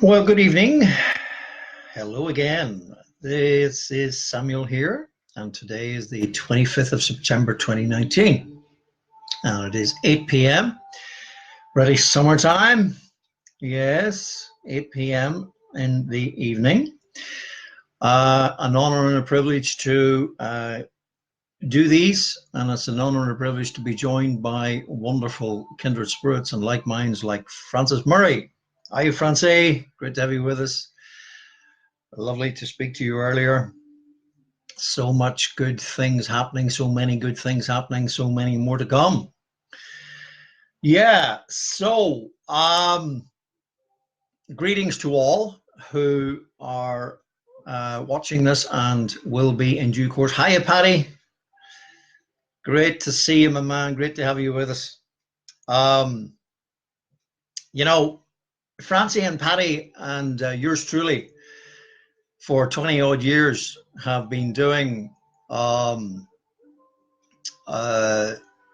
Well, good evening. Hello again. This is Samuel here, and today is the 25th of September 2019, and it is 8 p.m. Ready summertime? Yes, 8 p.m. in the evening. An honor and a privilege to do these, and it's an honor and a privilege to be joined by wonderful kindred spirits and like minds like Francis Murray. Hi, Francie. Great to have you with us. Lovely to speak to you earlier. So much good things happening, so many good things happening, so many more to come. Yeah, so greetings to all who are watching this and will be in due course. Hiya, Patty. Great to see you, my man. Great to have you with us. You know, Francie and Patty and yours truly for 20 odd years have been doing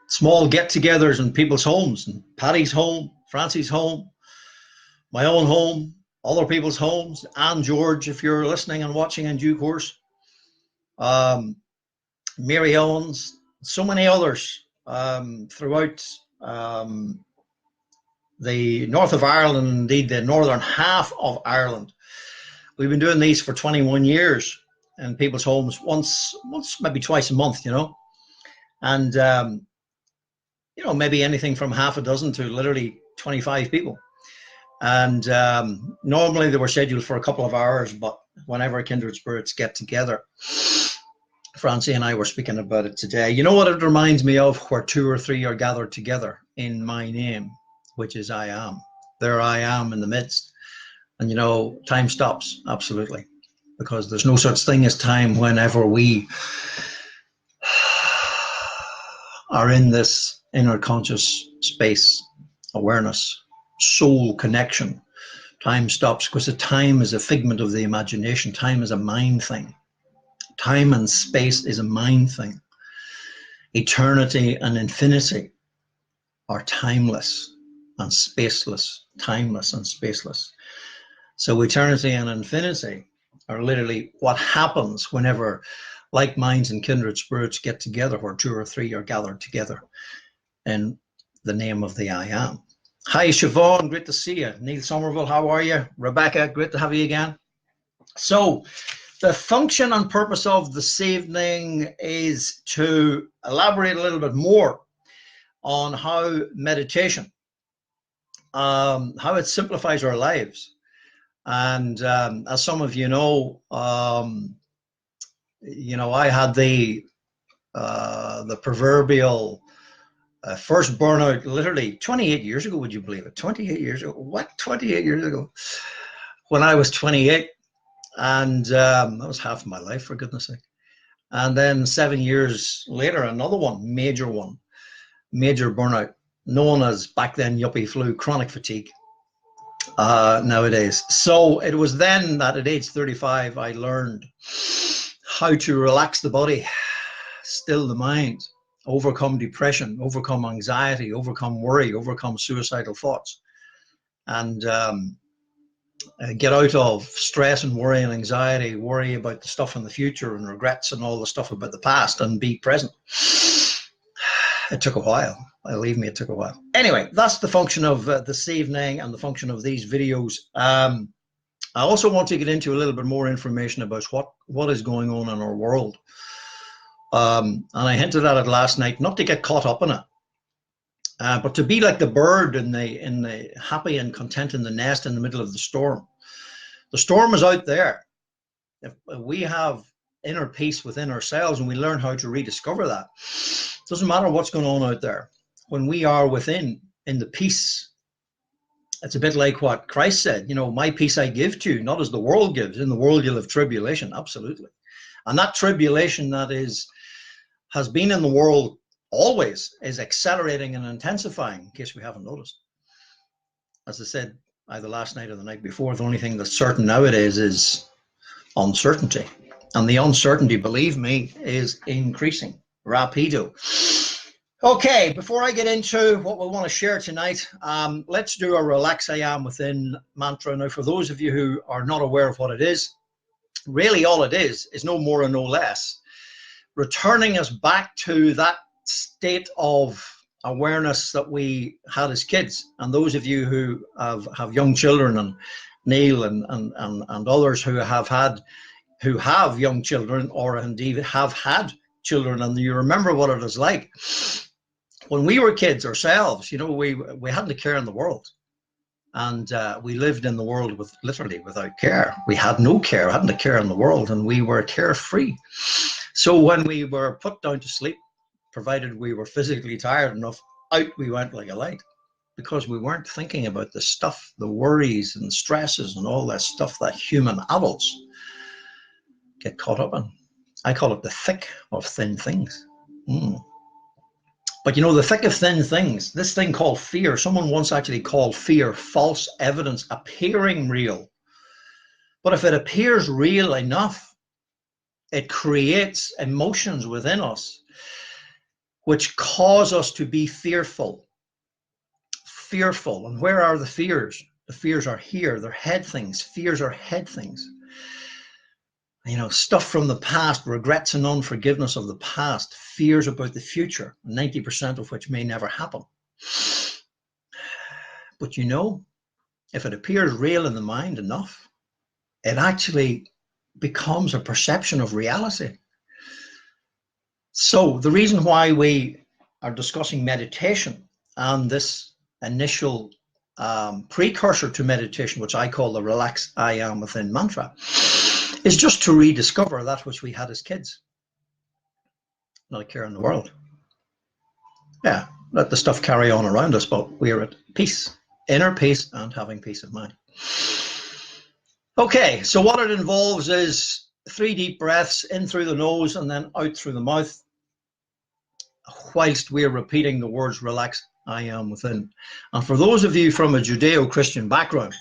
small get-togethers in people's homes, and Patty's home, Francie's home, my own home, other people's homes, and George, if you're listening and watching in due course, Mary Owens, so many others throughout the north of Ireland, indeed the northern half of Ireland. We've been doing these for 21 years in people's homes, once, maybe twice a month, and maybe anything from half a dozen to literally 25 people. And normally they were scheduled for a couple of hours, but whenever kindred spirits get together, Francie and I were speaking about it today. You know what it reminds me of? Where two or three are gathered together in my name, which is I am. There I am in the midst. And time stops, absolutely, because there's no such thing as time whenever we are in this inner conscious space, awareness, soul connection. Time stops because the time is a figment of the imagination. Time is a mind thing. Time and space is a mind thing. Eternity and infinity are timeless and spaceless, timeless and spaceless. So eternity and infinity are literally what happens whenever like minds and kindred spirits get together, where two or three are gathered together in the name of the I am. Hi, Siobhan, great to see you. Neil Somerville, how are you? Rebecca, great to have you again. So the function and purpose of this evening is to elaborate a little bit more on how meditation, how it simplifies our lives. And as some of you know, I had the proverbial first burnout literally 28 years ago. Would you believe it? 28 years ago. What? 28 years ago? When I was 28, and that was half of my life, for goodness sake. And then 7 years later, another one, major burnout, known as back then yuppie flu, chronic fatigue. Nowadays. So it was then that at age 35, I learned how to relax the body, still the mind, overcome depression, overcome anxiety, overcome worry, overcome suicidal thoughts, and get out of stress and worry and anxiety, worry about the stuff in the future and regrets and all the stuff about the past, and be present. It took a while. Believe me, it took a while. Anyway, that's the function of this evening and the function of these videos. I also want to get into a little bit more information about what is going on in our world. And I hinted at it last night, not to get caught up in it, but to be like the bird in the happy and content in the nest in the middle of the storm. The storm is out there. If we have inner peace within ourselves and we learn how to rediscover that, it doesn't matter what's going on out there. When we are within, in the peace, it's a bit like what Christ said, my peace I give to you, not as the world gives. In the world you'll have tribulation, absolutely. And that tribulation that has been in the world always is accelerating and intensifying, in case we haven't noticed. As I said, either last night or the night before, the only thing that's certain nowadays is uncertainty. And the uncertainty, believe me, is increasing. Rapido. Okay, before I get into what we want to share tonight, let's do a relax I am within mantra. Now, for those of you who are not aware of what it is, really all it is no more and no less returning us back to that state of awareness that we had as kids. And those of you who have young children, and Neil and others who have young children, or indeed have had children, and you remember what it is like when we were kids ourselves. You know, we hadn't a care in the world, and we lived in the world with literally without care. We had no care, hadn't a care in the world, and we were carefree. So when we were put down to sleep, provided we were physically tired enough, out we went like a light, because we weren't thinking about the stuff, the worries and stresses and all that stuff that human adults get caught up in. I call it the thick of thin things. But you know, the thick of thin things, this thing called fear, someone once actually called fear false evidence appearing real. But if it appears real enough, it creates emotions within us which cause us to be fearful. Fearful. And where are the fears? The fears are here. They're head things. Fears are head things. You know, stuff from the past, regrets and unforgiveness of the past, fears about the future, 90% of which may never happen. But you know, if it appears real in the mind enough, it actually becomes a perception of reality. So the reason why we are discussing meditation and this initial precursor to meditation, which I call the relax I am within mantra, is just to rediscover that which we had as kids. Not a care in the world. Yeah, let the stuff carry on around us, but we're at peace, inner peace, and having peace of mind. Okay, so what it involves is 3 deep breaths in through the nose and then out through the mouth, whilst we're repeating the words relax I am within. And for those of you from a Judeo-Christian background,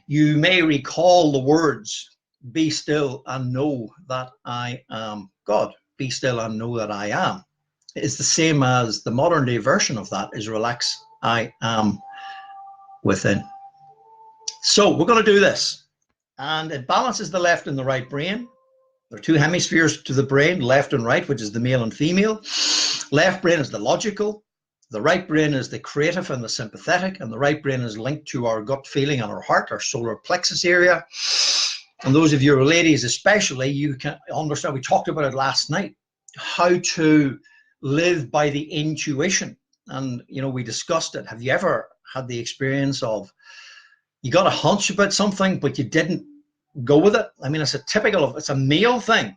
you may recall the words, be still and know that I am God. Be still and know that I am. It's the same as the modern day version of that is relax I am within. So we're going to do this. And it balances the left and the right brain. There are 2 hemispheres to the brain, left and right, which is the male and female. Left brain is the logical. The right brain is the creative and the sympathetic. And the right brain is linked to our gut feeling and our heart, our solar plexus area. And those of you ladies especially, you can understand, we talked about it last night, how to live by the intuition. And, you know, we discussed it. Have you ever had the experience of you got a hunch about something, but you didn't go with it? I mean, it's a male thing.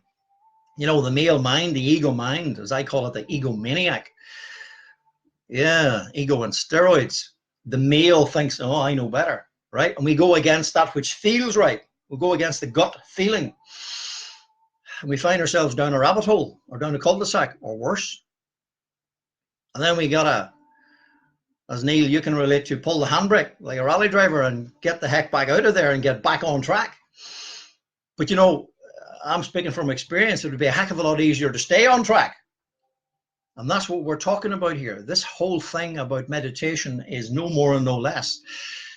You know, the male mind, the ego mind, as I call it, the egomaniac. Yeah, ego and steroids. The male thinks, oh, I know better, right? And we go against that which feels right. We go against the gut feeling. And we find ourselves down a rabbit hole or down a cul-de-sac or worse. And then we gotta, as Neil, you can relate to, pull the handbrake like a rally driver and get the heck back out of there and get back on track. But you know, I'm speaking from experience, it would be a heck of a lot easier to stay on track. And that's what we're talking about here. This whole thing about meditation is no more and no less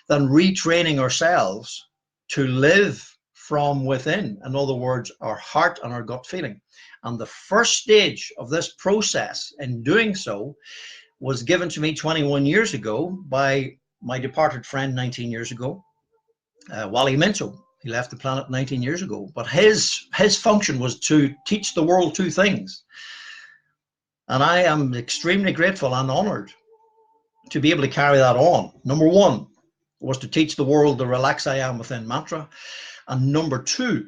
than retraining ourselves to live from within. In other words, our heart and our gut feeling. And the first stage of this process in doing so was given to me 21 years ago by my departed friend 19 years ago, Wally Minto. He left the planet 19 years ago. But his function was to teach the world 2 things. And I am extremely grateful and honored to be able to carry that on. Number 1 was to teach the world the relax I am within mantra. And number 2,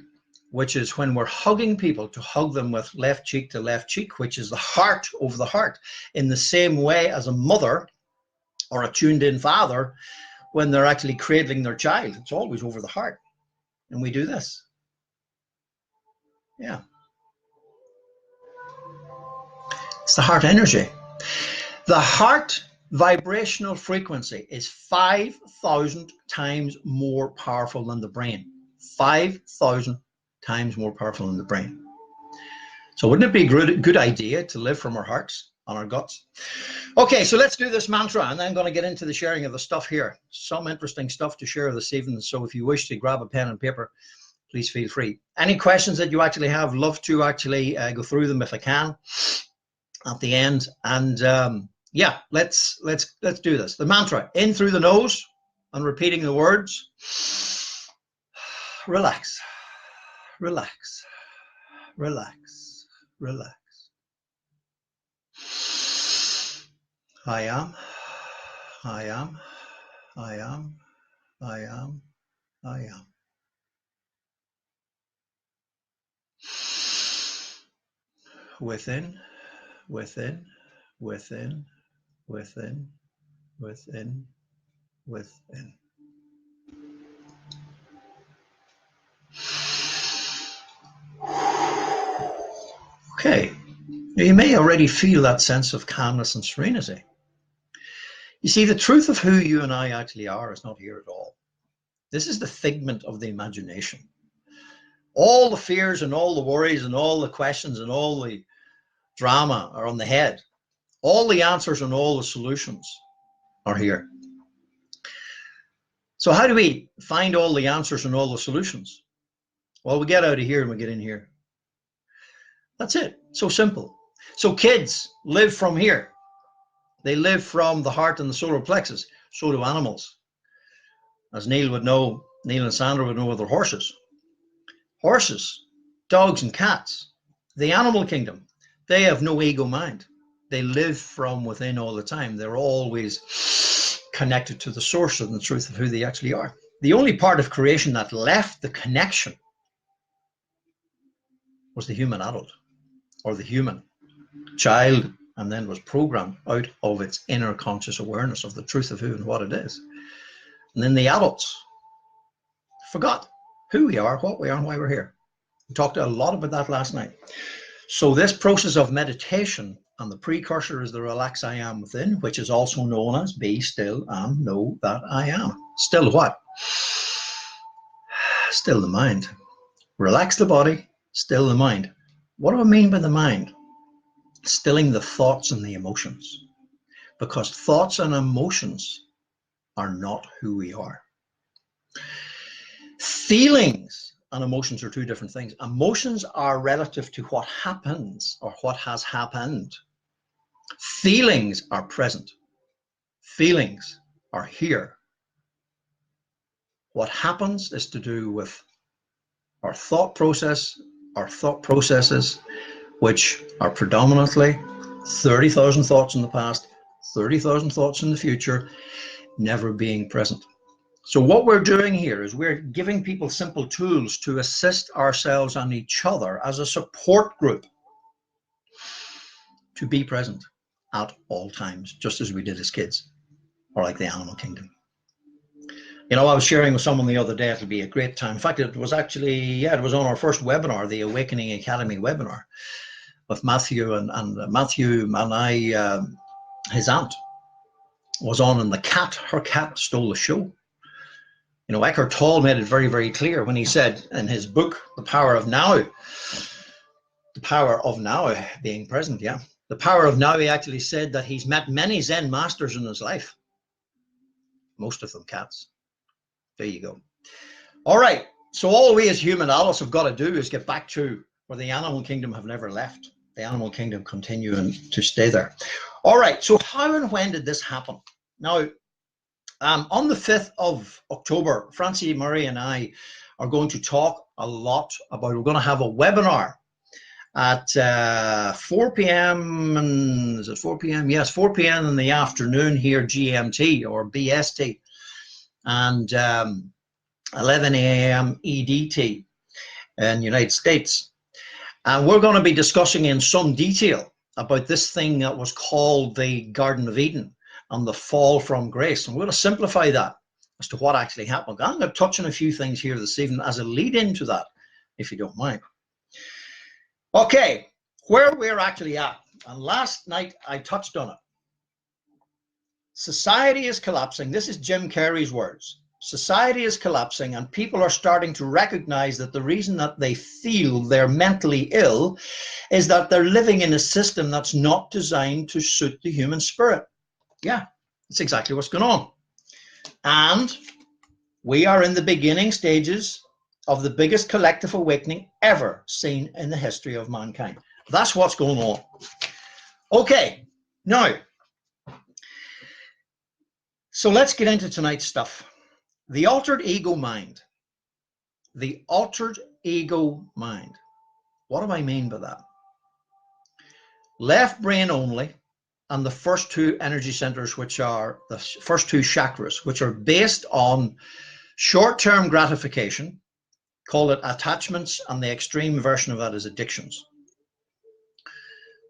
which is when we're hugging people, to hug them with left cheek to left cheek, which is the heart over the heart, in the same way as a mother or a tuned in father, when they're actually cradling their child, it's always over the heart. And we do this. Yeah. It's the heart energy. The heart vibrational frequency is 5,000 times more powerful than the brain. 5,000 times more powerful than the brain. So wouldn't it be a good idea to live from our hearts? on our guts. Okay, so let's do this mantra, and then I'm going to get into the sharing of the stuff here. Some interesting stuff to share this evening, so if you wish to grab a pen and paper, please feel free. Any questions that you actually have, love to actually go through them if I can at the end. And yeah, let's do this. The mantra: in through the nose, and repeating the words. Relax, relax, relax, relax. I am, I am, I am, I am, I am. Within, within, within, within, within, within. Okay, you may already feel that sense of calmness and serenity. You see, the truth of who you and I actually are is not here at all. This is the figment of the imagination. All the fears and all the worries and all the questions and all the drama are on the head. All the answers and all the solutions are here. So how do we find all the answers and all the solutions? Well, we get out of here and we get in here. That's it. So simple. So kids live from here. They live from the heart and the solar plexus. So do animals. As Neil would know, Neil and Sandra would know with their horses. Horses, dogs and cats, the animal kingdom, they have no ego mind. They live from within all the time. They're always connected to the source and the truth of who they actually are. The only part of creation that left the connection was the human adult, or the human child, and then was programmed out of its inner conscious awareness of the truth of who and what it is. And then the adults forgot who we are, what we are, and why we're here. We talked a lot about that last night. So this process of meditation, and the precursor is the relax I am within, which is also known as be still and know that I am. Still what? Still the mind. Relax the body, still the mind. What do I mean by the mind? Stilling the thoughts and the emotions. Because thoughts and emotions are not who we are. Feelings and emotions are two different things. Emotions are relative to what happens or what has happened. Feelings are present. Feelings are here. What happens is to do with our thought process, our thought processes, which are predominantly 30,000 thoughts in the past, 30,000 thoughts in the future, never being present. So what we're doing here is we're giving people simple tools to assist ourselves and each other as a support group to be present at all times, just as we did as kids, or like the animal kingdom. You know, I was sharing with someone the other day, it'll be a great time. In fact, it was actually, yeah, it was on our first webinar, the Awakening Academy webinar, with Matthew and Matthew and I, his aunt was on, and her cat stole the show. You know, Eckhart Tolle made it very, very clear when he said in his book, The Power of Now being present, yeah. The Power of Now, he actually said that he's met many Zen masters in his life. Most of them cats. There you go. All right. So all we as human adults have got to do is get back to where the animal kingdom have never left. The animal kingdom continuing to stay there. All right. So how and when did this happen? Now, on the 5th of October, Francie Murray and I are going to talk a lot about, we're going to have a webinar at 4 p.m. And is it 4 p.m.? Yes, 4 p.m. in the afternoon here, GMT or BST, and 11 a.m. EDT in the United States. And we're going to be discussing in some detail about this thing that was called the Garden of Eden and the fall from grace. And we're going to simplify that as to what actually happened. I'm going to touch on a few things here this evening as a lead into that, if you don't mind. Okay, where we're actually at. And last night I touched on it. Society is collapsing. This is Jim Carrey's words. society is collapsing and people are starting to recognize that the reason that they feel they're mentally ill is that they're living in a system that's not designed to suit the human spirit. Yeah, that's exactly what's going on. And we are in the beginning stages of the biggest collective awakening ever seen in the history of mankind. That's what's going on. Okay, now, so let's get into tonight's stuff. The altered ego mind. The altered ego mind. What do I mean by that? Left brain only, and the first two energy centers, which are the first two chakras, which are based on short-term gratification, call it attachments, and the extreme version of that is addictions.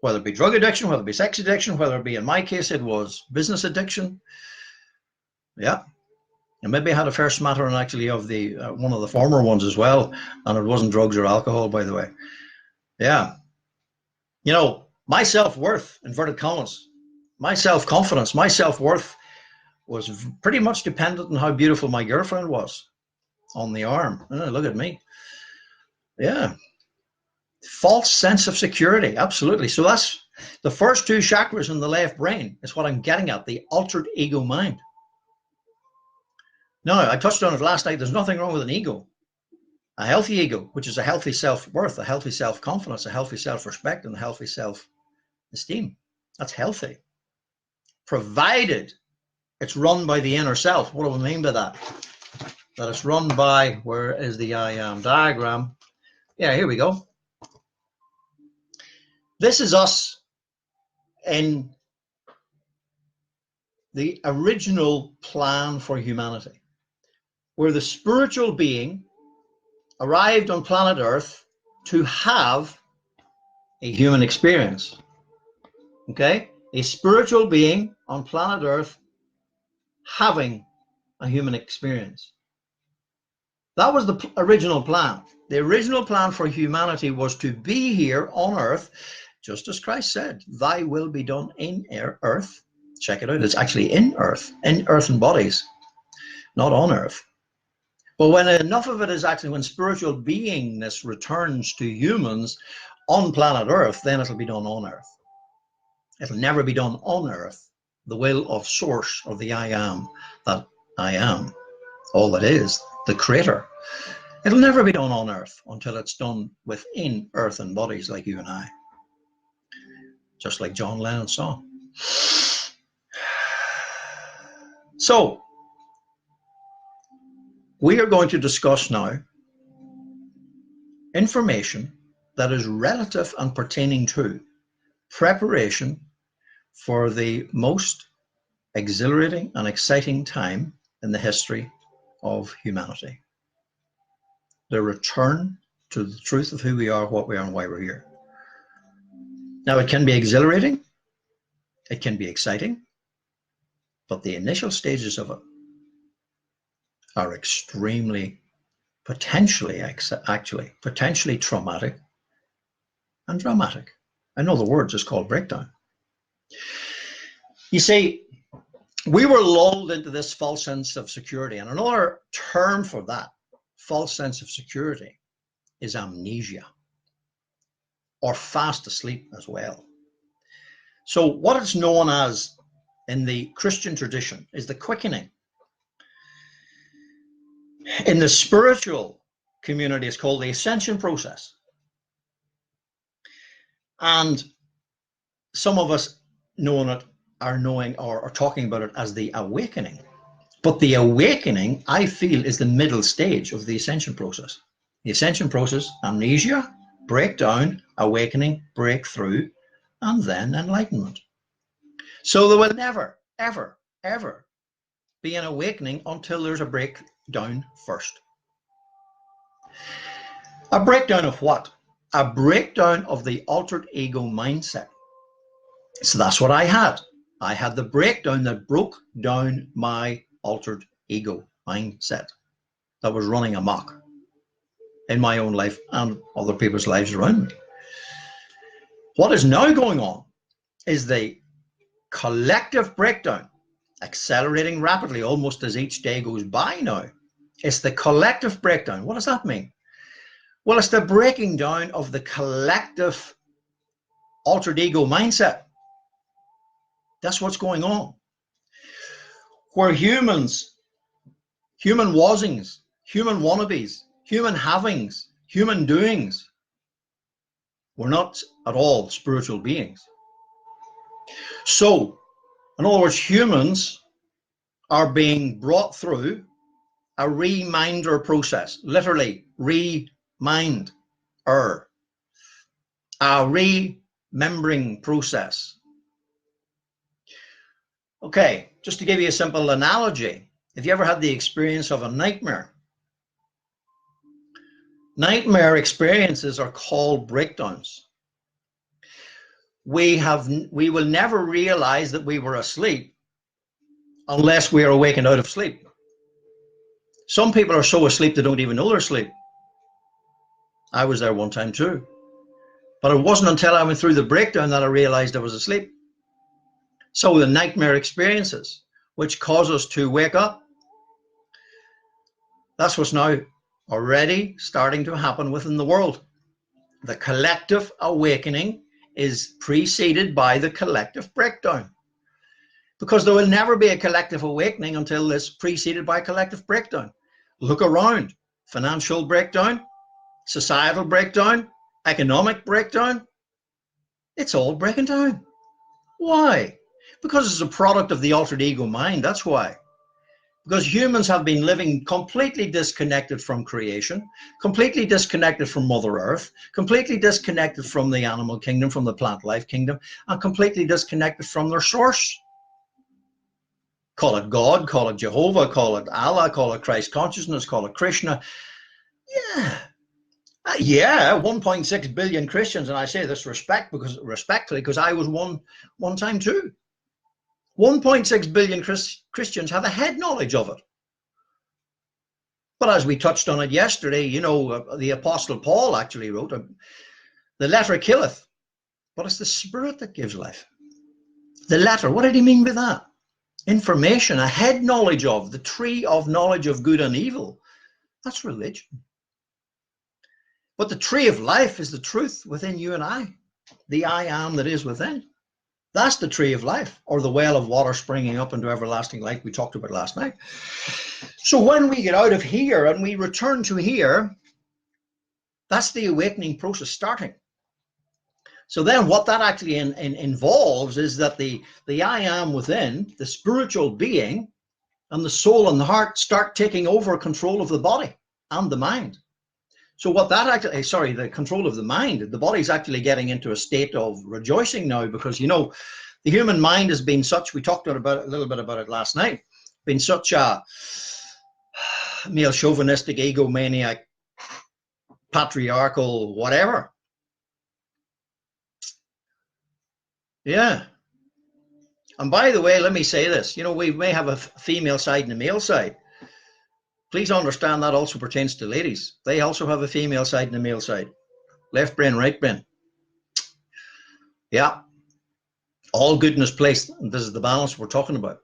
Whether it be drug addiction, whether it be sex addiction, whether it be, in my case, it was business addiction. Yeah. And maybe I had a fair smattering actually of the one of the former ones as well, and it wasn't drugs or alcohol, by the way. Yeah. You know, my self-worth, inverted commas, my self-confidence, my self-worth was pretty much dependent on how beautiful my girlfriend was on the arm. Oh, look at me. Yeah. False sense of security. Absolutely. So that's the first two chakras in the left brain is what I'm getting at, the altered ego mind. Now, I touched on it last night. There's nothing wrong with an ego. A healthy ego, which is a healthy self-worth, a healthy self-confidence, a healthy self-respect, and a healthy self-esteem. That's healthy. Provided it's run by the inner self. What do I mean by that? That it's run by, where is the I am diagram? Yeah, here we go. This is us in the original plan for humanity, where the spiritual being arrived on planet Earth to have a human experience. Okay? A spiritual being on planet Earth having a human experience. That was the original plan. The original plan for humanity was to be here on Earth, just as Christ said, thy will be done in Earth. Check it out, it's actually in earthen bodies, not on Earth. But when enough of it is actually, when spiritual beingness returns to humans on planet Earth, then it'll be done on Earth. It'll never be done on Earth. The will of Source, or the I am, that I am, all that is, the Creator. It'll never be done on Earth until it's done within earthen bodies like you and I. Just like John Lennon's song. So, we are going to discuss now information that is relative and pertaining to preparation for the most exhilarating and exciting time in the history of humanity. The return to the truth of who we are, what we are, and why we're here. Now, it can be exhilarating, it can be exciting, but the initial stages of it are extremely, potentially traumatic and dramatic. In other words, it's called breakdown. You see, we were lulled into this false sense of security, and another term for that false sense of security is amnesia, or fast asleep as well. So what it's known as in the Christian tradition is the quickening. In the spiritual community, it's called the ascension process. And some of us are talking about it as the awakening. But the awakening, I feel, is the middle stage of the ascension process. The ascension process, amnesia, breakdown, awakening, breakthrough, and then enlightenment. So there will never, ever, ever be an awakening until there's a breakdown first. A breakdown of what? A breakdown of the altered ego mindset. So that's what I had. I had the breakdown that broke down my altered ego mindset that was running amok in my own life and other people's lives around me. What is now going on is the collective breakdown accelerating rapidly almost as each day goes by now. It's the collective breakdown. What does that mean? Well, it's the breaking down of the collective altered ego mindset. That's what's going on. Where humans, human wasings, human wannabes, human havings, human doings, we're not at all spiritual beings. So, in other words, humans are being brought through a reminder process, literally remind, a remembering process. Okay, just to give you a simple analogy, have you ever had the experience of a nightmare? Nightmare experiences are called breakdowns. We will never realize that we were asleep unless we are awakened out of sleep. Some people are so asleep they don't even know they're asleep. I was there one time too. But it wasn't until I went through the breakdown that I realized I was asleep. So the nightmare experiences, which cause us to wake up, that's what's now already starting to happen within the world. The collective awakening is preceded by the collective breakdown. Because there will never be a collective awakening until it's preceded by collective breakdown. Look around. Financial breakdown, societal breakdown, economic breakdown. It's all breaking down. Why? Because it's a product of the altered ego mind. That's why. Because humans have been living completely disconnected from creation, completely disconnected from Mother Earth, completely disconnected from the animal kingdom, from the plant life kingdom, and completely disconnected from their source. Call it God, call it Jehovah, call it Allah, call it Christ consciousness, call it Krishna. Yeah, 1.6 billion Christians, and I say this respectfully because I was one time too. 1.6 billion Christians have a head knowledge of it. But as we touched on it yesterday, you know, the Apostle Paul actually wrote, the letter killeth, but it's the spirit that gives life. The letter, what did he mean by that? Information, a head knowledge of, the tree of knowledge of good and evil. That's religion. But the tree of life is the truth within you and I, the I am that is within. That's the tree of life, or the well of water springing up into everlasting life we talked about last night. So when we get out of here and we return to here, that's the awakening process starting. So then what that actually involves is that the I am within, the spiritual being, and the soul and the heart start taking over control of the body and the mind. So what that actually, the control of the mind, the body's actually getting into a state of rejoicing now, because, you know, the human mind has been such, we talked about a little bit about it last night, been such a male chauvinistic, egomaniac, patriarchal, whatever. Yeah. And by the way, let me say this, you know, we may have a female side and a male side. Please understand that also pertains to ladies. They also have a female side and a male side. Left brain, right brain. Yeah. All good in its place. And this is the balance we're talking about.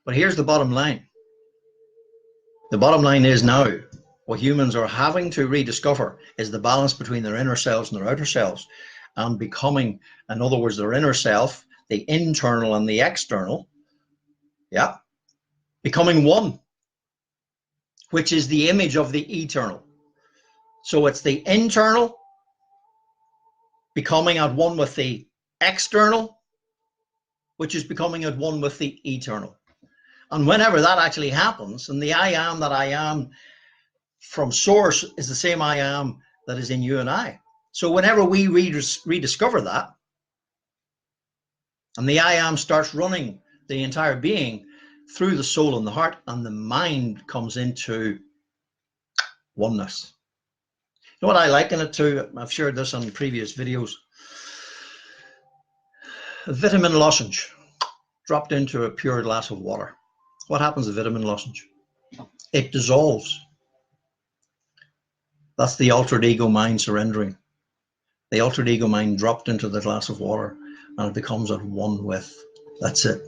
But here's the bottom line. The bottom line is now, what humans are having to rediscover is the balance between their inner selves and their outer selves, and becoming, in other words, their inner self, the internal and the external, yeah, becoming one, which is the image of the eternal. So it's the internal becoming at one with the external, which is becoming at one with the eternal. And whenever that actually happens, and the I am that I am from source is the same I am that is in you and I. So whenever we rediscover that, and the I am starts running the entire being through the soul and the heart, and the mind comes into oneness. You know what I liken it to? I've shared this on previous videos. A vitamin lozenge dropped into a pure glass of water. What happens to vitamin lozenge? It dissolves. That's the altered ego mind surrendering. The altered ego mind dropped into the glass of water, and it becomes at one with. That's it.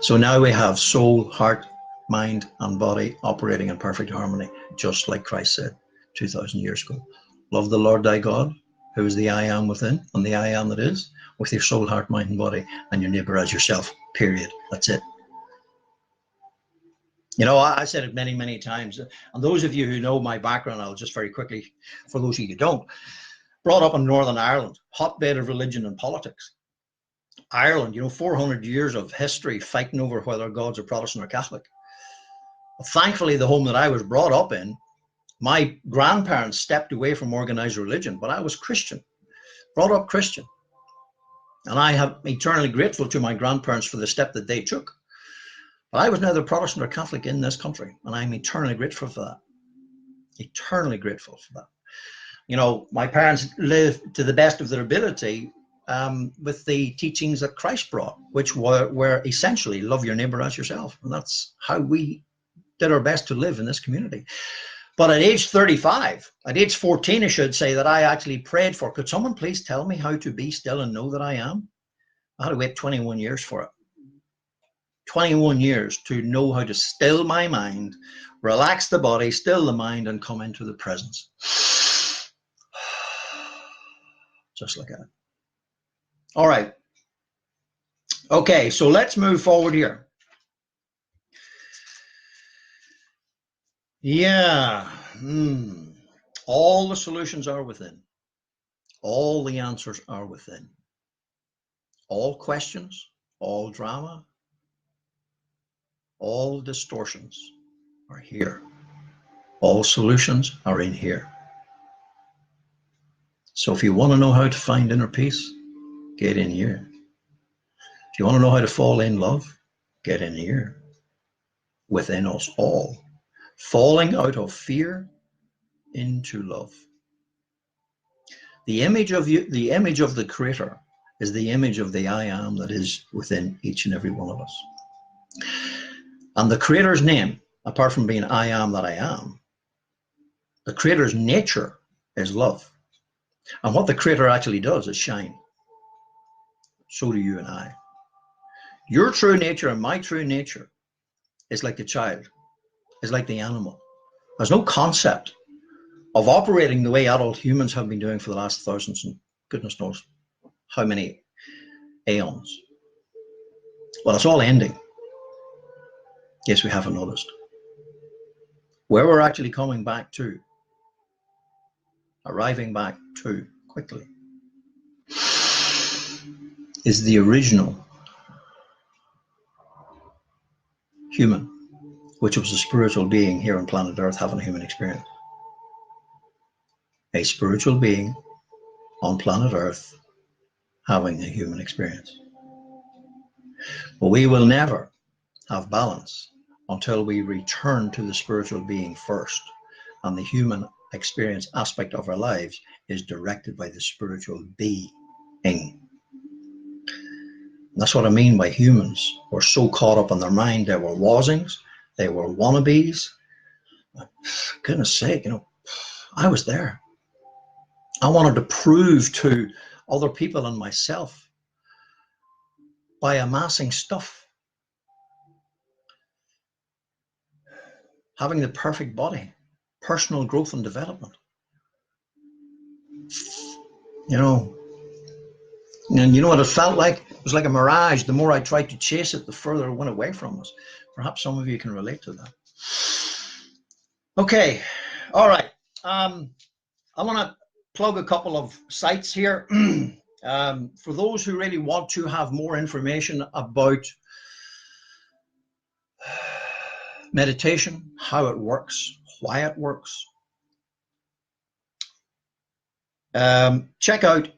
So now we have soul, heart, mind, and body operating in perfect harmony, just like Christ said 2,000 years ago. Love the Lord thy God, who is the I am within, and the I am that is, with your soul, heart, mind, and body, and your neighbor as yourself, period. That's it. You know, I said it many, many times, and those of you who know my background, I'll just very quickly, for those of you who don't, brought up in Northern Ireland, hotbed of religion and politics. Ireland, you know, 400 years of history fighting over whether God's are Protestant or Catholic. But thankfully, the home that I was brought up in, my grandparents stepped away from organized religion, but I was Christian, brought up Christian. And I am eternally grateful to my grandparents for the step that they took. But I was neither Protestant or Catholic in this country, and I'm eternally grateful for that. Eternally grateful for that. You know, my parents lived to the best of their ability with the teachings that Christ brought, which were essentially love your neighbor as yourself. And that's how we did our best to live in this community. But at age 35, at age 14, I should say, that I actually prayed for, could someone please tell me how to be still and know that I am? I had to wait 21 years for it. 21 years to know how to still my mind, relax the body, still the mind, and come into the presence. Just like that. All right. Okay, so let's move forward here. Yeah. All the solutions are within. All the answers are within. All questions, all drama, all distortions are here. All solutions are in here. So if you want to know how to find inner peace, get in here. If you want to know how to fall in love, get in here. Within us all. Falling out of fear into love. The image of you, the image of the Creator, is the image of the I am that is within each and every one of us. And the Creator's name, apart from being I am that I am, the Creator's nature is love. And what the Creator actually does is shine. So do you and I. Your true nature and my true nature is like the child, is like the animal. There's no concept of operating the way adult humans have been doing for the last thousands and goodness knows how many aeons. Well, it's all ending. Yes, we haven't noticed. Where we're actually coming back to, arriving back to quickly, is the original human, which was a spiritual being here on planet Earth having a human experience. A spiritual being on planet Earth having a human experience. But we will never have balance until we return to the spiritual being first, and the human experience aspect of our lives is directed by the spiritual being. That's what I mean by humans were so caught up in their mind. They were wasings, they were wannabes. Goodness sake, you know, I was there. I wanted to prove to other people and myself by amassing stuff, having the perfect body, personal growth and development. You know, and you know what it felt like? It was like a mirage. The more I tried to chase it, the further it went away from us. Perhaps some of you can relate to that. Okay, all right. I want to plug a couple of sites here. For those who really want to have more information about meditation, how it works, why it works, check out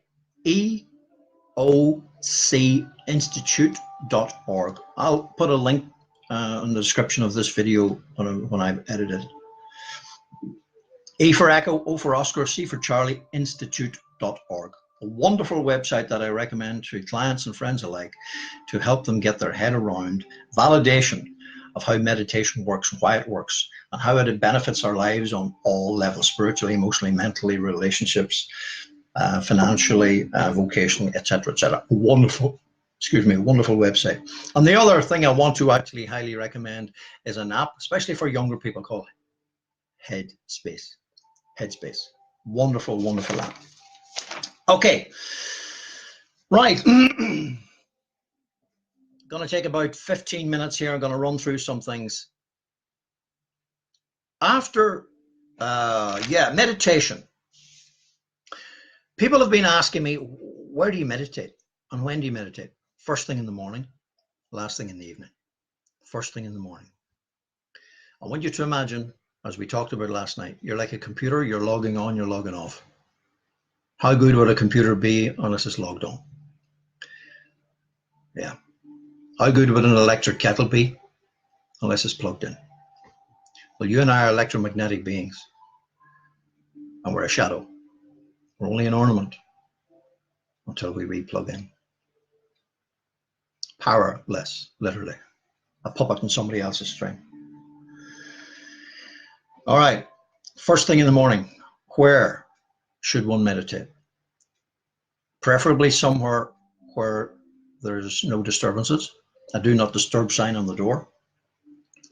eocinstitute.org. I'll put a link in the description of this video when I've edited it. E for Echo, O for Oscar, C for Charlie, institute.org. A wonderful website that I recommend to clients and friends alike to help them get their head around validation of how meditation works, why it works, and how it benefits our lives on all levels, spiritually, emotionally, mentally, relationships, financially, vocationally, etc., etc. Wonderful wonderful website. And the other thing I want to actually highly recommend is an app, especially for younger people, called Headspace. Headspace. Wonderful, wonderful app. Okay. Right. Going to take about 15 minutes here. I'm going to run through some things. After, meditation. People have been asking me, where do you meditate? And when do you meditate? First thing in the morning, last thing in the evening. First thing in the morning. I want you to imagine, as we talked about last night, you're like a computer, you're logging on, you're logging off. How good would a computer be unless it's logged on? Yeah. How good would an electric kettle be unless it's plugged in? Well, you and I are electromagnetic beings, and we're a shadow. We're only an ornament until we re-plug in. Powerless, literally. A puppet on somebody else's string. All right. First thing in the morning, where should one meditate? Preferably somewhere where there's no disturbances. A do not disturb sign on the door.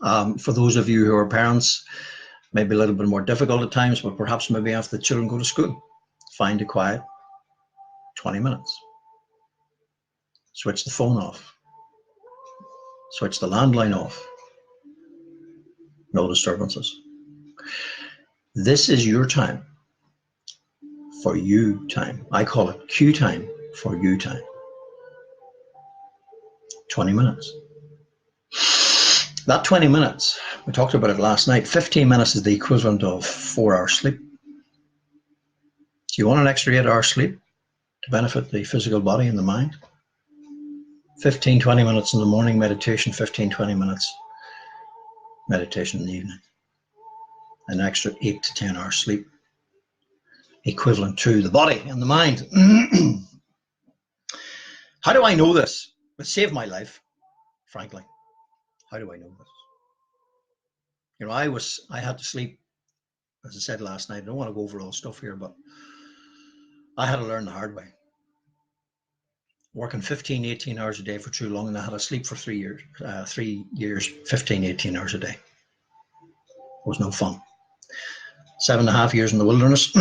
For those of you who are parents, maybe a little bit more difficult at times, but perhaps maybe after the children go to school, find a quiet 20 minutes. Switch the phone off. Switch the landline off. No disturbances. This is your time for you time. I call it Q time for you time. 20 minutes. That 20 minutes, we talked about it last night, 15 minutes is the equivalent of 4 hours sleep. Do you want an extra 8 hours sleep to benefit the physical body and the mind? 15, 20 minutes in the morning meditation, 15, 20 minutes meditation in the evening. An extra 8 to 10 hours sleep, equivalent to the body and the mind. How do I know this? It saved my life, frankly. How do I know this? You know, I had to sleep, as I said last night. I don't want to go over all stuff here, but I had to learn the hard way. Working 15, 18 hours a day for too long, and I had to sleep for 3 years. 3 years, 15, 18 hours a day. It was no fun. 7.5 years in the wilderness.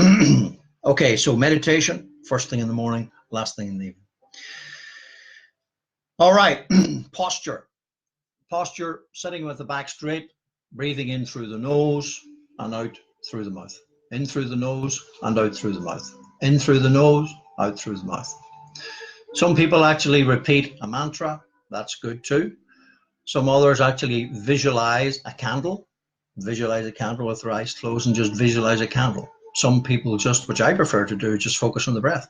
Okay, so meditation, first thing in the morning, last thing in the evening. All right, posture. Posture, sitting with the back straight, breathing in through the nose and out through the mouth. In through the nose and out through the mouth. In through the nose, out through the mouth. Some people actually repeat a mantra. That's good too. Some others actually visualize a candle. Visualize a candle with their eyes closed and just visualize a candle. Some people just, which I prefer to do, just focus on the breath.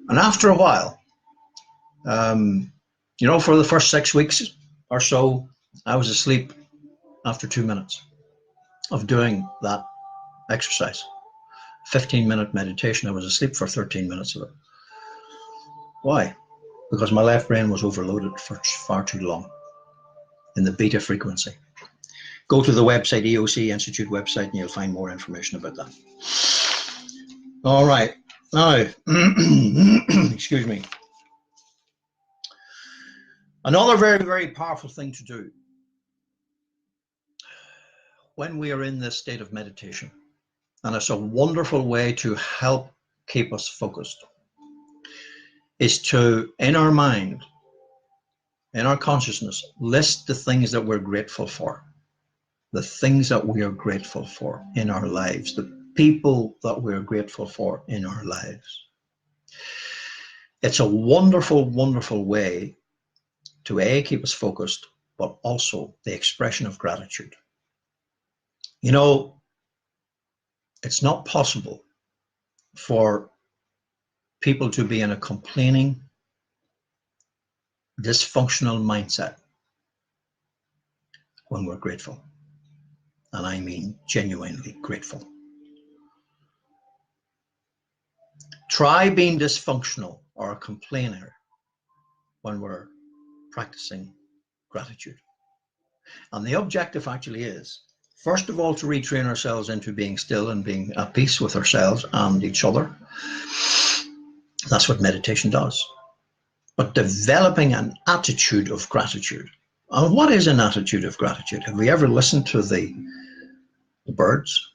And after a while, for the first 6 weeks or so, I was asleep after 2 minutes of doing that exercise. 15-minute meditation, I was asleep for 13 minutes of it. Why? Because my left brain was overloaded for far too long in the beta frequency. Go to the website, EOC Institute website, and you'll find more information about that. All right. Now, excuse me. Another very, very powerful thing to do when we are in this state of meditation, and it's a wonderful way to help keep us focused, is to, in our mind, in our consciousness, list the things that we're grateful for. The things that we are grateful for in our lives, the people that we're grateful for in our lives. It's a wonderful, wonderful way to keep us focused, but also the expression of gratitude. You know, it's not possible for people to be in a complaining, dysfunctional mindset when we're grateful. And I mean genuinely grateful. Try being dysfunctional or a complainer when we're practicing gratitude. And the objective actually is First of all, to retrain ourselves into being still and being at peace with ourselves and each other. That's what meditation does. But developing an attitude of gratitude. And what is an attitude of gratitude? Have we ever listened to the birds?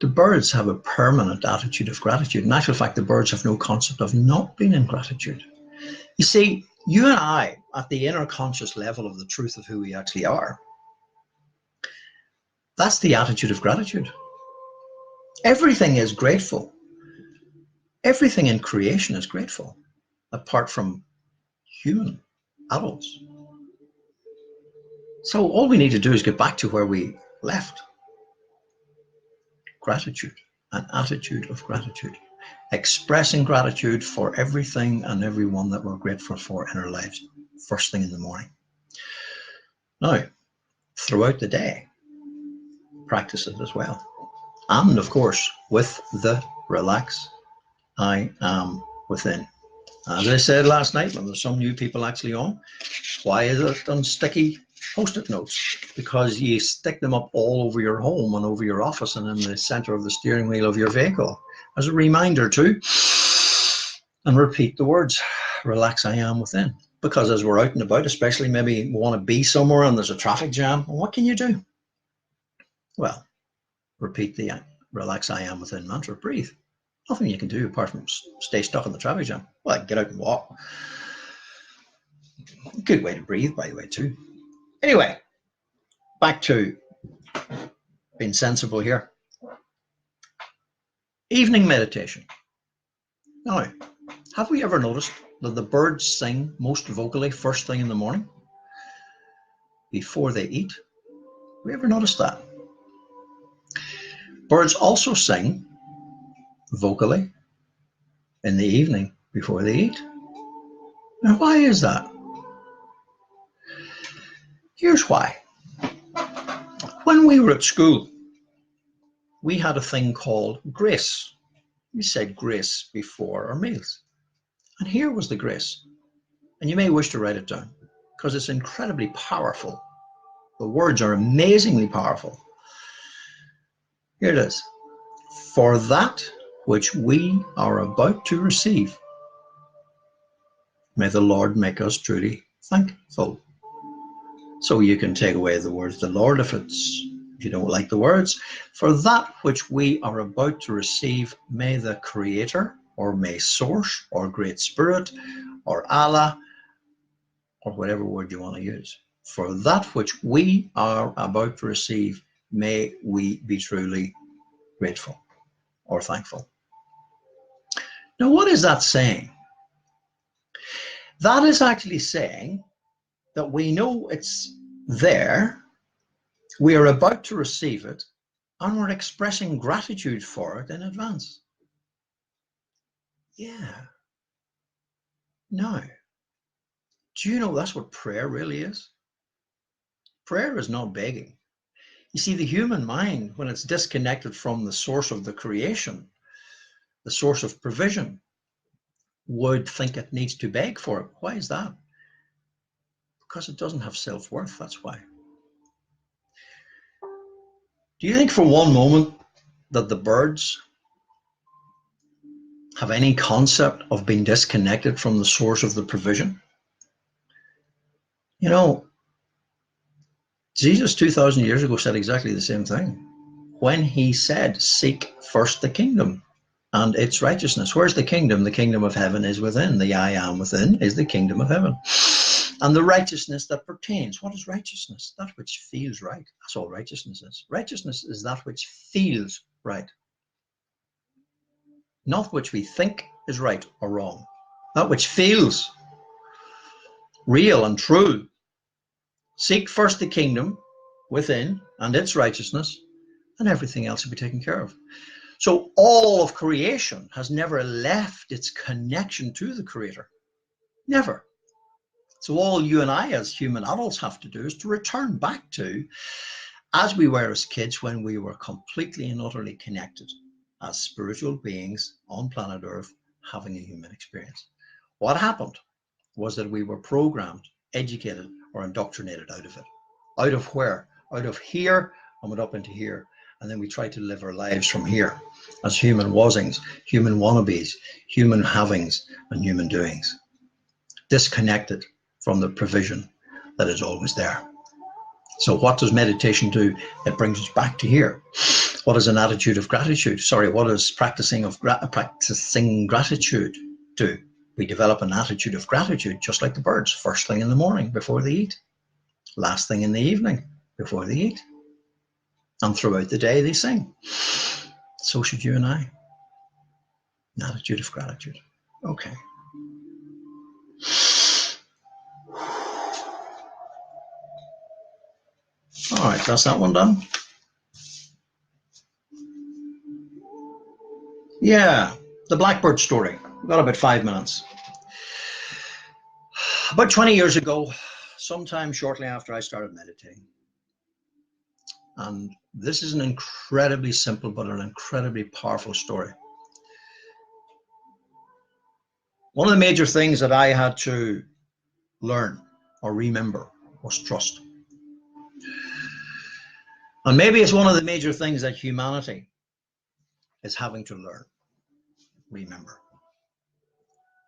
The birds have a permanent attitude of gratitude. In actual fact, the birds have no concept of not being in gratitude. You see, you and I, at the inner conscious level of the truth of who we actually are, that's the attitude of gratitude. Everything is grateful. Everything in creation is grateful, apart from human adults. So all we need to do is get back to where we left. Gratitude, an attitude of gratitude. Expressing gratitude for everything and everyone that we're grateful for in our lives, first thing in the morning. Now, throughout the day, practice it as well. And of course, with the relax, I am within. As I said last night, when there's some new people actually on, why is it on sticky Post-it notes? Because you stick them up all over your home and over your office and in the center of the steering wheel of your vehicle as a reminder to, and repeat the words, relax, I am within. Because as we're out and about, especially maybe we want to be somewhere and there's a traffic jam, what can you do? Well, repeat the relax, I am within mantra. Breathe. Nothing you can do apart from stay stuck in the traffic jam. Well, get out and walk. Good way to breathe, by the way, too. Anyway, back to being sensible here. Evening meditation. Now, have we ever noticed that the birds sing most vocally first thing in the morning before they eat? Have we ever noticed that? Birds also sing vocally in the evening before they eat. Now, why is that? Here's why. When we were at school, we had a thing called grace. We said grace before our meals. And here was the grace. And you may wish to write it down because it's incredibly powerful. The words are amazingly powerful. Here it is. For that which we are about to receive, may the Lord make us truly thankful. So you can take away the words the Lord if you don't like the words. For that which we are about to receive, may the Creator, or may Source, or Great Spirit, or Allah, or whatever word you want to use. For that which we are about to receive, may we be truly grateful or thankful. Now, what is that saying? That is actually saying that we know it's there, we are about to receive it, and we're expressing gratitude for it in advance. Yeah. Now, do you know that's what prayer really is? Prayer is not begging. You see, the human mind, when it's disconnected from the source of the creation, the source of provision, would think it needs to beg for it. Why is that? Because it doesn't have self-worth, that's why. Do you think for one moment that the birds have any concept of being disconnected from the source of the provision? You know, Jesus 2,000 years ago said exactly the same thing. When he said, seek first the kingdom and its righteousness. Where's the kingdom? The kingdom of heaven is within. The I am within is the kingdom of heaven. And the righteousness that pertains. What is righteousness? That which feels right. That's all righteousness is. Righteousness is that which feels right. Not which we think is right or wrong. That which feels real and true. Seek first the kingdom within and its righteousness, and everything else will be taken care of. So all of creation has never left its connection to the Creator. Never. So all you and I as human adults have to do is to return back to as we were as kids when we were completely and utterly connected as spiritual beings on planet Earth having a human experience. What happened was that we were programmed, educated, or indoctrinated out of it. Out of where? out of here and went up into here. And then we tried to live our lives from here as human wasings, human wannabes, human havings, and human doings, disconnected from the provision that is always there. So what does meditation do? It brings us back to here. What is an attitude of gratitude? Sorry, what does practicing gratitude do? We develop an attitude of gratitude, just like the birds. First thing in the morning before they eat. Last thing in the evening before they eat. And throughout the day they sing. So should you and I. An attitude of gratitude. Okay. All right, that's that one done. Yeah, the blackbird story. We've got about 5 minutes. About 20 years ago, sometime shortly after I started meditating, and this is an incredibly simple but an incredibly powerful story. One of the major things that I had to learn or remember was trust. And maybe it's one of the major things that humanity is having to learn, remember,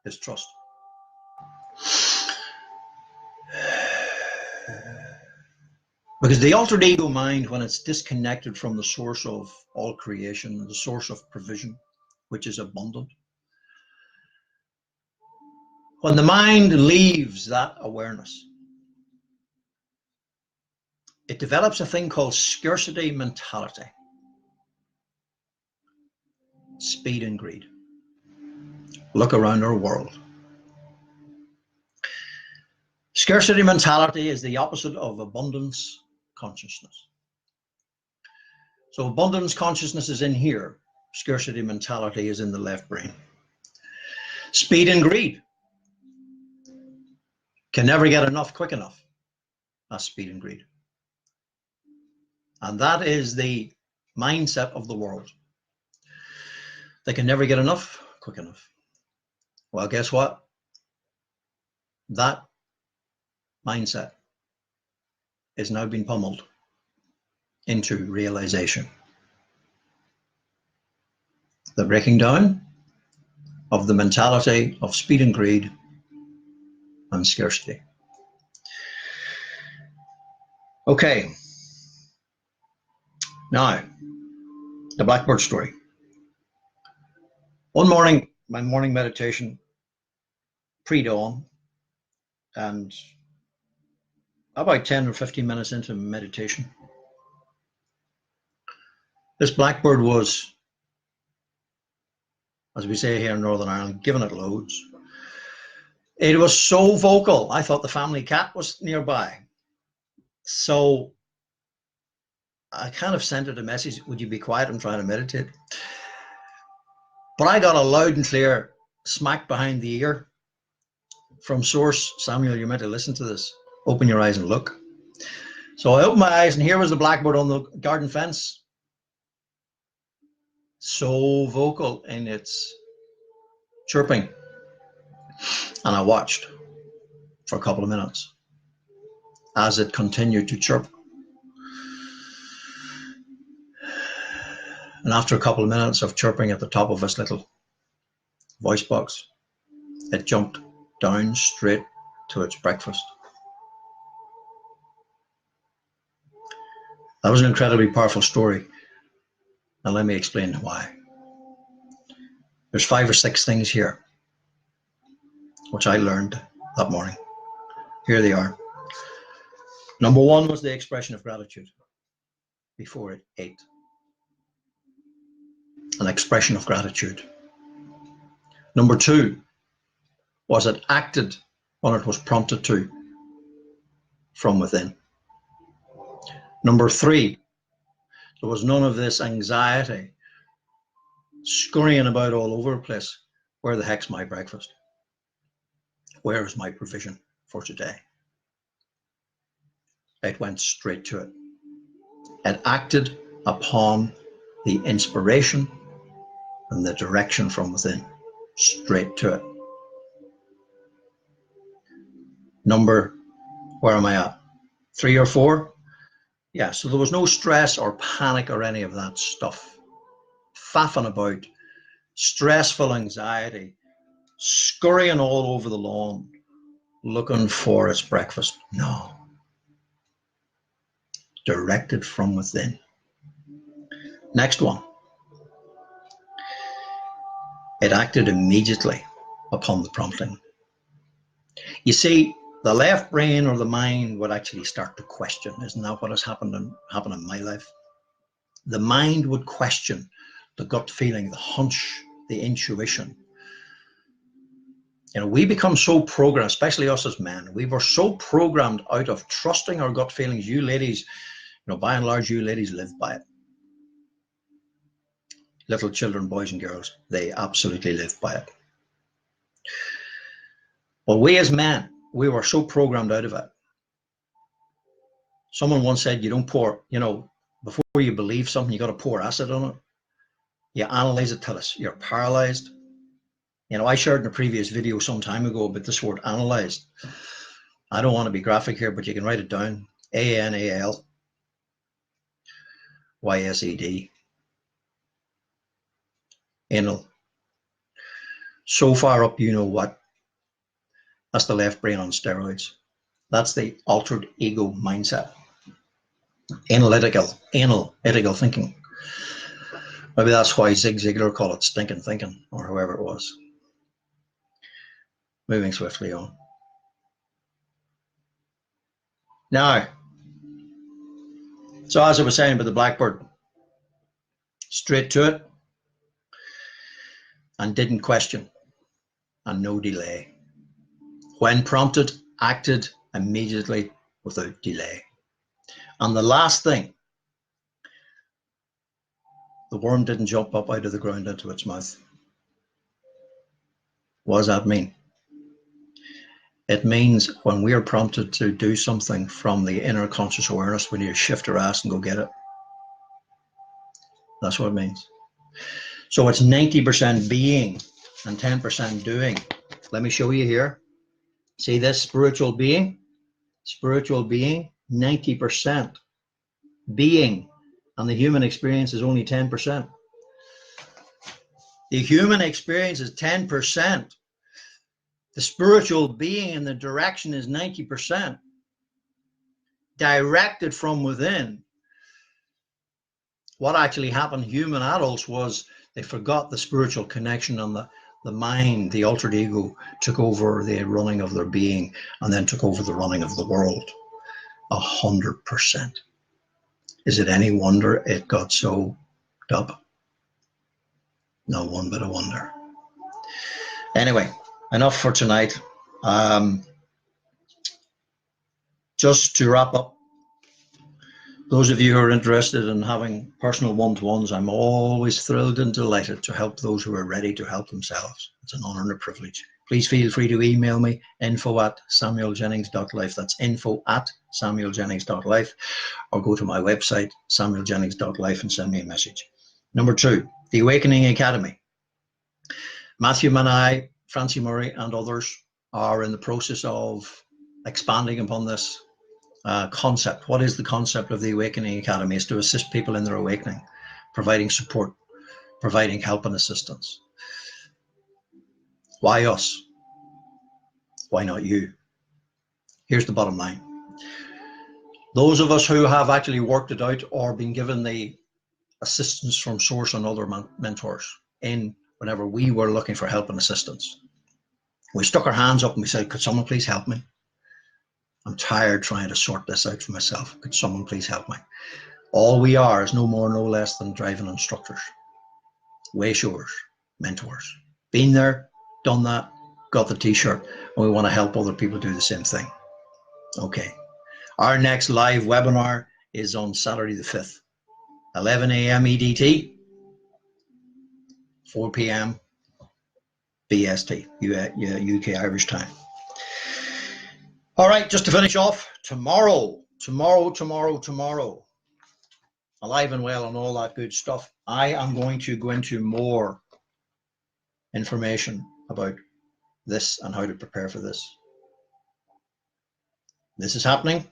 is trust. Because the altered ego mind, when it's disconnected from the source of all creation, the source of provision, which is abundant, when the mind leaves that awareness, it develops a thing called scarcity mentality, speed and greed. Look around our world. Scarcity mentality is the opposite of abundance consciousness. So abundance consciousness is in here. Scarcity mentality is in the left brain. Speed and greed. Can never get enough quick enough. That's speed and greed. And that is the mindset of the world. They can never get enough quick enough. Well, guess what? That mindset is now being pummeled into realization. The breaking down of the mentality of speed and greed and scarcity. Okay. Now, the blackbird story. One morning, my morning meditation, pre-dawn, and about 10 or 15 minutes into meditation, this blackbird was, as we say here in Northern Ireland, giving it loads. It was so vocal, I thought the family cat was nearby. So I kind of sent it a message, would you be quiet? I'm trying to meditate. But I got a loud and clear smack behind the ear from source. Samuel, you're meant to listen to this. Open your eyes and look. So I opened my eyes and here was the blackbird on the garden fence. So vocal in its chirping. And I watched for a couple of minutes as it continued to chirp. And after a couple of minutes of chirping at the top of its little voice box, it jumped down straight to its breakfast. That was an incredibly powerful story. Now let me explain why. There's 5 or 6 things here which I learned that morning. Here they are. Number 1 was the expression of gratitude before it ate. An expression of gratitude. Number 2 was it acted when it was prompted to from within. Number 3, there was none of this anxiety scurrying about all over the place. Where the heck's my breakfast? Where is my provision for today? It went straight to it. It acted upon the inspiration and the direction from within, straight to it. Number, where am I at? 3 or 4? Yeah, so there was no stress or panic or any of that stuff. Faffing about, stressful anxiety, scurrying all over the lawn, looking for its breakfast. No. Directed from within. Next one. It acted immediately upon the prompting. You see, the left brain or the mind would actually start to question. Isn't that what has happened in my life? The mind would question the gut feeling, the hunch, the intuition. You know, we become so programmed, especially us as men, we were so programmed out of trusting our gut feelings. You ladies, you know, by and large, you ladies live by it. Little children, boys and girls, they absolutely live by it. Well, we as men, we were so programmed out of it. Someone once said, you don't pour, you know, before you believe something, you got to pour acid on it. You analyze it till you're paralyzed. You know, I shared in a previous video some time ago about this word analyzed. I don't want to be graphic here, but you can write it down. A-N-A-L-Y-S-E-D. Anal. So far up, you know what? That's the left brain on steroids. That's the altered ego mindset. Analytical thinking. Maybe that's why Zig Ziglar called it stinking thinking, or whoever it was. Moving swiftly on. Now, so as I was saying about the blackbird, straight to it and didn't question and no delay. When prompted, acted immediately without delay. And the last thing, the worm didn't jump up out of the ground into its mouth. What does that mean? It means when we are prompted to do something from the inner conscious awareness, we need to shift our ass and go get it. That's what it means. So it's 90% being and 10% doing. Let me show you here. See this spiritual being, 90% being, and the human experience is only 10%. The human experience is 10%. The spiritual being and the direction is 90%. Directed from within. What actually happened, human adults, was they forgot the spiritual connection, and the mind, the altered ego, took over the running of their being and then took over the running of the world. 100%. Is it any wonder it got so up? No one bit of wonder. Anyway, enough for tonight. Just to wrap up, those of you who are interested in having personal one-to-ones, I'm always thrilled and delighted to help those who are ready to help themselves. It's an honor and a privilege. Please feel free to email me, info@samueljennings.life. That's info@samueljennings.life, or go to my website, samueljennings.life, and send me a message. Number 2, the Awakening Academy. Matthew Manai, Francie Murray, and others are in the process of expanding upon this concept. What is the concept of the Awakening Academy? Is to assist people in their awakening, providing support, providing help and assistance. Why us? Why not you? Here's the bottom line. Those of us who have actually worked it out or been given the assistance from Source and other mentors in whenever we were looking for help and assistance, we stuck our hands up and we said, could someone please help me? I'm tired trying to sort this out for myself. Could someone please help me? All we are is no more, no less than driving instructors, way showers, mentors. Been there, done that, got the t-shirt, and we want to help other people do the same thing. Okay. Our next live webinar is on Saturday the 5th, 11 a.m. EDT, 4 p.m. BST, UK Irish time. All right, just to finish off, tomorrow, alive and well and all that good stuff, I am going to go into more information about this and how to prepare for this. This is happening.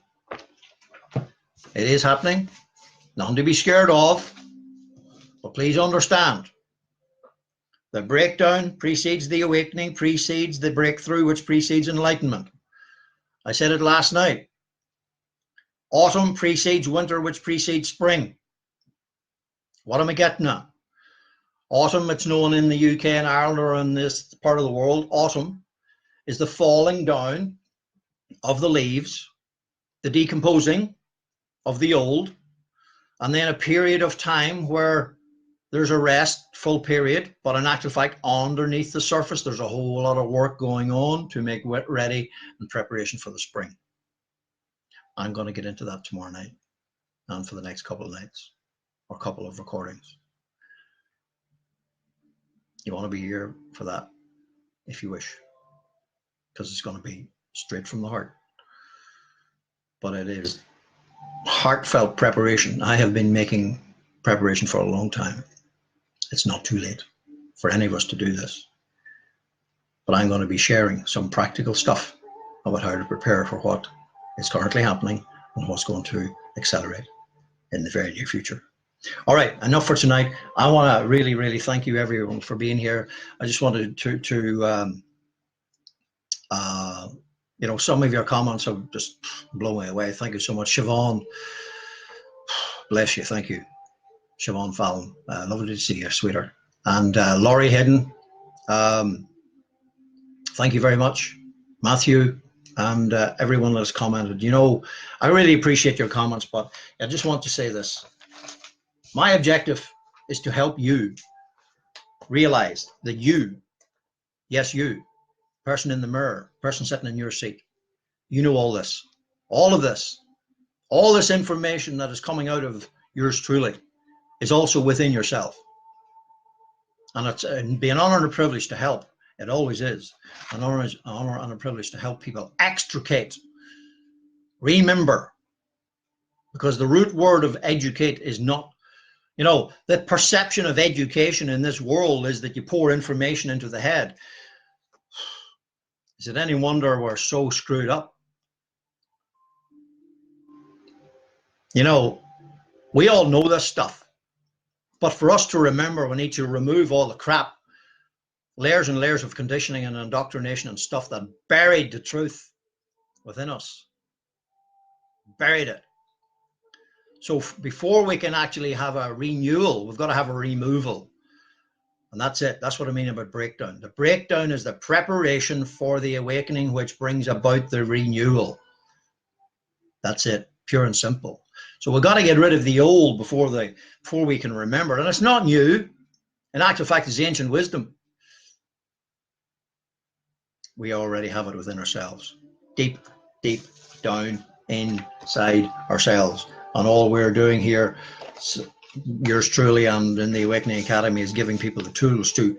It is happening. Nothing to be scared of. But please understand, the breakdown precedes the awakening, precedes the breakthrough, which precedes enlightenment. I said it last night. Autumn precedes winter, which precedes spring. What am I getting at? Autumn, it's known in the UK and Ireland or in this part of the world, autumn is the falling down of the leaves, the decomposing of the old, and then a period of time where there's a restful period, but in actual fact, underneath the surface, there's a whole lot of work going on to make it ready in preparation for the spring. I'm going to get into that tomorrow night and for the next couple of nights or couple of recordings. You want to be here for that if you wish, because it's going to be straight from the heart. But it is heartfelt preparation. I have been making preparation for a long time. It's not too late for any of us to do this. But I'm going to be sharing some practical stuff about how to prepare for what is currently happening and what's going to accelerate in the very near future. All right, enough for tonight. I want to really, really thank you everyone for being here. I just wanted to you know, some of your comments have just blown me away. Thank you so much. Siobhan, bless you. Thank you. Siobhan Fallon, lovely to see you, sweetheart. And Laurie Hidden, thank you very much. Matthew, and everyone that has commented. You know, I really appreciate your comments, but I just want to say this. My objective is to help you realize that you, yes, you, person in the mirror, person sitting in your seat, you know all this, all of this, all this information that is coming out of yours truly is also within yourself. And it's be an honor and a privilege to help. It always is an honor and a privilege to help people extricate, remember, because the root word of educate is not, you know, the perception of education in this world is that you pour information into the head. Is it any wonder we're so screwed up? You know, we all know this stuff, but for us to remember, we need to remove all the crap, layers and layers of conditioning and indoctrination and stuff that buried the truth within us, buried it. So before we can actually have a renewal, we've got to have a removal. And that's it. That's what I mean about breakdown. The breakdown is the preparation for the awakening, which brings about the renewal. That's it, pure and simple. So we've got to get rid of the old before we can remember it. And it's not new. In actual fact, it's ancient wisdom. We already have it within ourselves, deep, deep down inside ourselves. And all we're doing here, yours truly and in the Awakening Academy, is giving people the tools to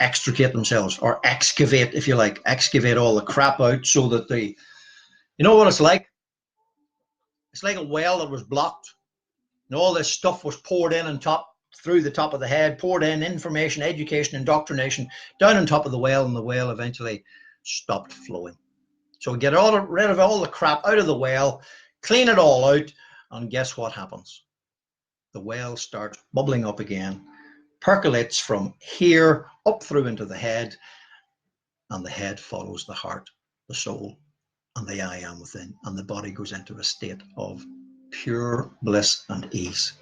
extricate themselves, or excavate, if you like, excavate all the crap out so that you know what it's like? It's like a well that was blocked and all this stuff was poured in on top, through the top of the head, poured in information, education, indoctrination, down on top of the well, and the well eventually stopped flowing. So get rid of all the crap out of the well, clean it all out, and guess what happens? The well starts bubbling up again, percolates from here up through into the head, and the head follows the heart, the soul, and the I am within, and the body goes into a state of pure bliss and ease.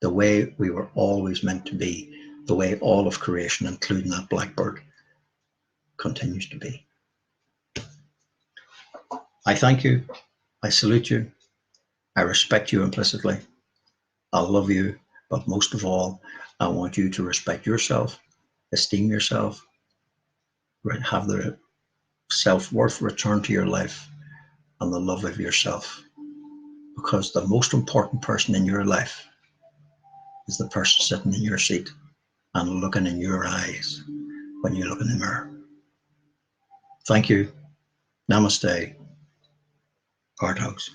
The way we were always meant to be, the way all of creation, including that blackbird, continues to be. I thank you. I salute you. I respect you implicitly. I love you, but most of all, I want you to respect yourself, esteem yourself, have the self-worth return to your life, and the love of yourself. Because the most important person in your life is the person sitting in your seat and looking in your eyes when you look in the mirror. Thank you. Namaste. Heart hugs.